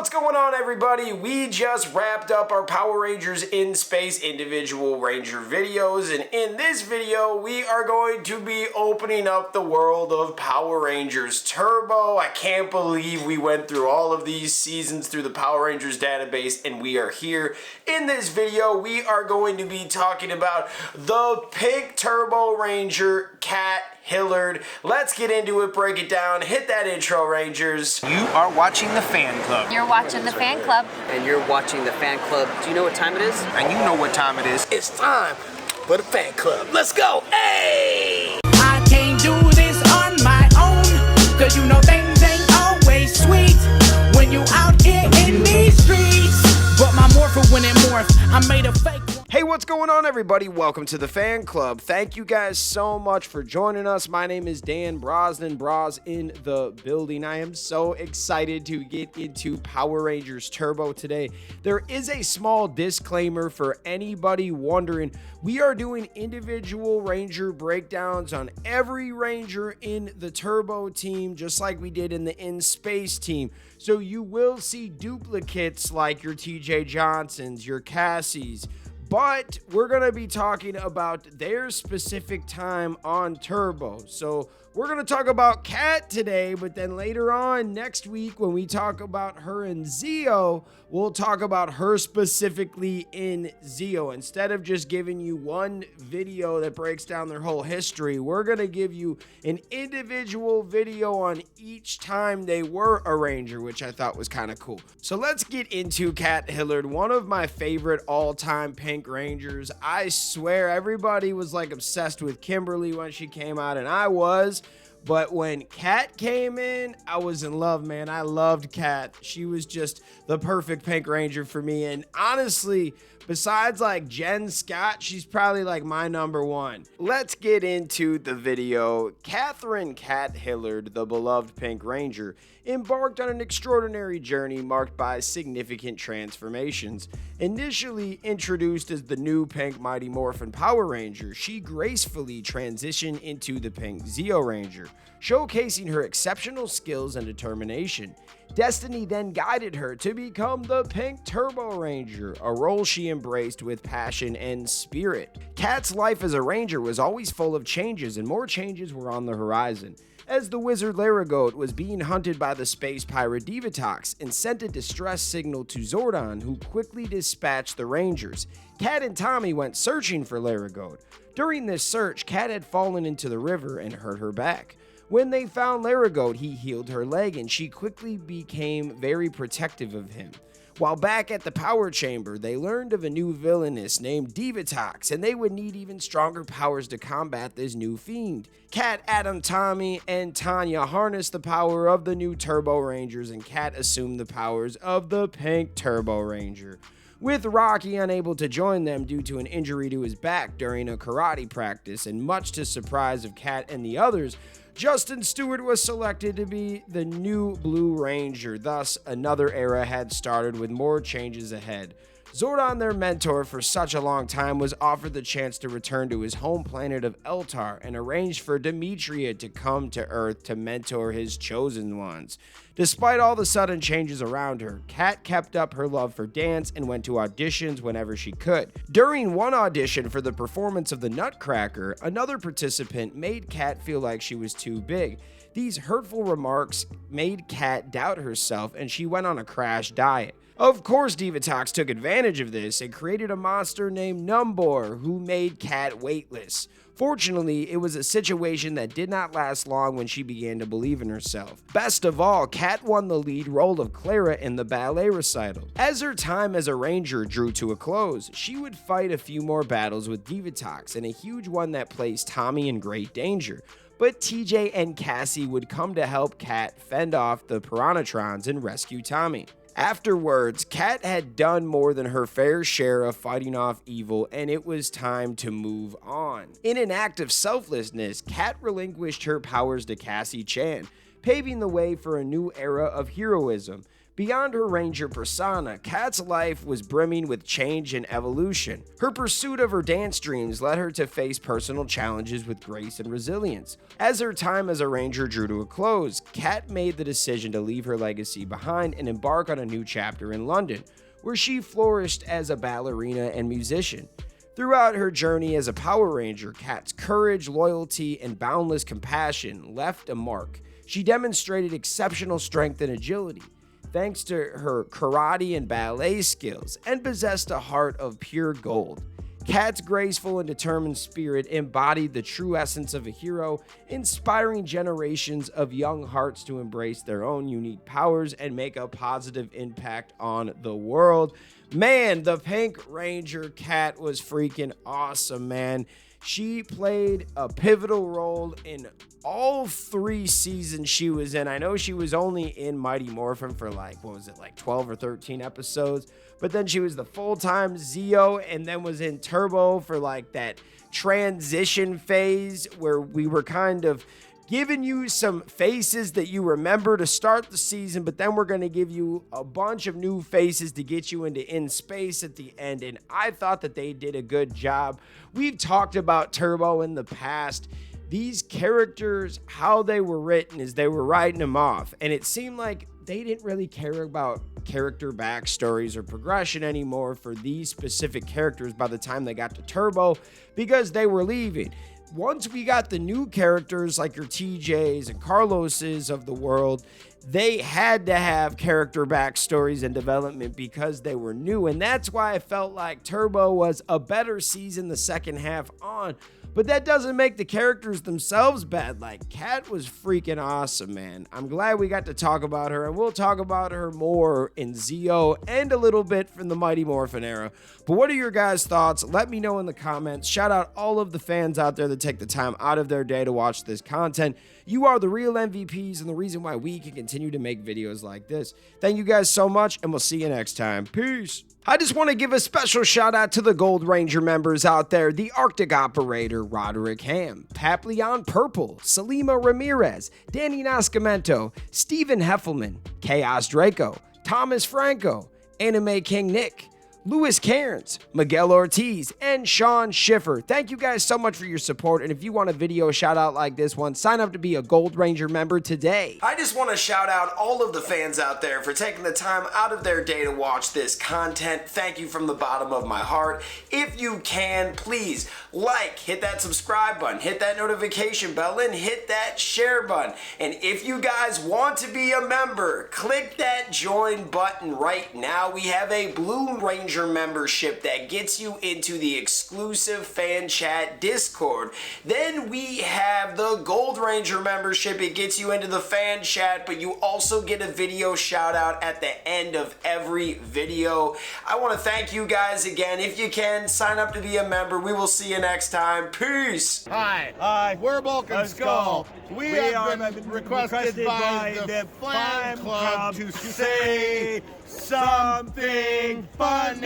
What's going on, everybody? We just wrapped up our Power Rangers in Space individual Ranger videos, and in this video we are going to be opening up the world of Power Rangers Turbo. I can't believe we went through all of these seasons through the Power Rangers database, and we are here. In this video we are going to be talking about the Pink Turbo Ranger, Cat Hillard. Let's get into it, break it down, hit that intro, Rangers. You are watching the fan club. You're watching the fan club. And you're watching the fan club. Do you know what time it is? And you know what time it is. It's time for the fan club. Let's go. Hey! I can't do this on my own, cause you know things ain't always sweet when you out here in these streets. But my morpher when it morphed, I made a fake one. Hey, what's going on, everybody? Welcome to the fan club. Thank you guys so much for joining us. My name is Dan Brosnan, Bros in the building. I am so excited to get into Power Rangers Turbo today. There is a small disclaimer for anybody wondering. We are doing individual Ranger breakdowns on every Ranger in the Turbo team, just like we did in the In Space team. So you will see duplicates like your TJ Johnsons, your Cassies, but we're going to be talking about their specific time on Turbo. So we're going to talk about Cat today, but then later on next week when we talk about her in Zeo, we'll talk about her specifically in Zeo. Instead of just giving you one video that breaks down their whole history, we're going to give you an individual video on each time they were a Ranger, which I thought was kind of cool. So let's get into Cat Hillard, one of my favorite all-time Pink Rangers. I swear everybody was like obsessed with Kimberly when she came out, and I was. But when Cat came in, I was in love, man. I loved Cat. She was just the perfect Pink Ranger for me. And honestly, besides like Jen Scott, she's probably like my number one. Let's get into the video. Catherine Cat Hillard, the beloved Pink Ranger, embarked on an extraordinary journey marked by significant transformations. Initially introduced as the new Pink Mighty Morphin Power Ranger, she gracefully transitioned into the Pink Zeo Ranger, showcasing her exceptional skills and determination. Destiny then guided her to become the Pink Turbo Ranger, a role she embraced with passion and spirit. Cat's life as a Ranger was always full of changes, and more changes were on the horizon. As the wizard Laragoat was being hunted by the space pirate Divatox and sent a distress signal to Zordon, who quickly dispatched the Rangers, Cat and Tommy went searching for Laragoat. During this search, Cat had fallen into the river and hurt her back. When they found Laragoat, he healed her leg, and she quickly became very protective of him. While back at the power chamber, they learned of a new villainess named Divatox, and they would need even stronger powers to combat this new fiend. Cat, Adam, Tommy, and Tanya harnessed the power of the new Turbo Rangers, and Cat assumed the powers of the Pink Turbo Ranger. With Rocky unable to join them due to an injury to his back during a karate practice, and much to surprise of Cat and the others, Justin Stewart was selected to be the new Blue Ranger. Thus, another era had started with more changes ahead. Zordon, their mentor for such a long time, was offered the chance to return to his home planet of Eltar and arranged for Demetria to come to Earth to mentor his chosen ones. Despite all the sudden changes around her, Cat kept up her love for dance and went to auditions whenever she could. During one audition for the performance of the Nutcracker, another participant made Cat feel like she was too big. These hurtful remarks made Cat doubt herself, and she went on a crash diet. Of course, Divatox took advantage of this and created a monster named Numbor, who made Cat weightless. Fortunately, it was a situation that did not last long when she began to believe in herself. Best of all, Cat won the lead role of Clara in the ballet recital. As her time as a Ranger drew to a close, she would fight a few more battles with Divatox, and a huge one that placed Tommy in great danger. But TJ and Cassie would come to help Cat fend off the Piranhatrons and rescue Tommy. Afterwards, Cat had done more than her fair share of fighting off evil, and it was time to move on. In an act of selflessness, Cat relinquished her powers to Cassie Chan, paving the way for a new era of heroism. Beyond her ranger persona, Kat's life was brimming with change and evolution. Her pursuit of her dance dreams led her to face personal challenges with grace and resilience. As her time as a ranger drew to a close, Kat made the decision to leave her legacy behind and embark on a new chapter in London, where she flourished as a ballerina and musician. Throughout her journey as a Power Ranger, Kat's courage, loyalty, and boundless compassion left a mark. She demonstrated exceptional strength and agility, thanks to her karate and ballet skills, and possessed a heart of pure gold. Kat's graceful and determined spirit embodied the true essence of a hero, inspiring generations of young hearts to embrace their own unique powers and make a positive impact on the world. Man, the Pink Ranger Kat was freaking awesome, man. She played a pivotal role in all 3 seasons she was in. I know she was only in Mighty Morphin for like 12 or 13 episodes, but then she was the full-time Zeo and then was in Turbo for like that transition phase where we were kind of giving you some faces that you remember to start the season, but then we're going to give you a bunch of new faces to get you into In Space at the end, and I thought that they did a good job. We've talked about Turbo in the past. These characters, how they were written is they were writing them off, and it seemed like they didn't really care about character backstories or progression anymore for these specific characters by the time they got to Turbo because they were leaving. Once we got the new characters like your TJs and Carloses of the world, they had to have character backstories and development because they were new. And that's why I felt like Turbo was a better season the second half on. But that doesn't make the characters themselves bad. Like, Kat was freaking awesome, man. I'm glad we got to talk about her, and we'll talk about her more in Zeo and a little bit from the Mighty Morphin era. But what are your guys' thoughts? Let me know in the comments. Shout out all of the fans out there that take the time out of their day to watch this content. You are the real MVPs and the reason why we can continue to make videos like this. Thank you guys so much, and we'll see you next time. Peace. I just want to give a special shout out to the Gold Ranger members out there: the Arctic Operator, Roderick Ham, Papleon Purple, Salima Ramirez, Danny Nascimento, Stephen Heffelman, Chaos Draco, Thomas Franco, Anime King Nick, Louis Cairns, Miguel Ortiz, and Sean Schiffer. Thank you guys so much for your support, and if you want a video shout out like this one, sign up to be a Gold Ranger member today. I just want to shout out all of the fans out there for taking the time out of their day to watch this content. Thank you from the bottom of my heart. If you can, please like, hit that subscribe button, hit that notification bell, and hit that share button. And if you guys want to be a member, click that join button right now. We have a Blue Ranger membership that gets you into the exclusive fan chat Discord. Then we have the Gold Ranger membership. It gets you into the fan chat, but you also get a video shout out at the end of every video. I want to thank you guys again. If you can, sign up to be a member. We will see you next time. Peace. Hi, we're Bulk and Skull. We have been requested by the fan club to say something funny.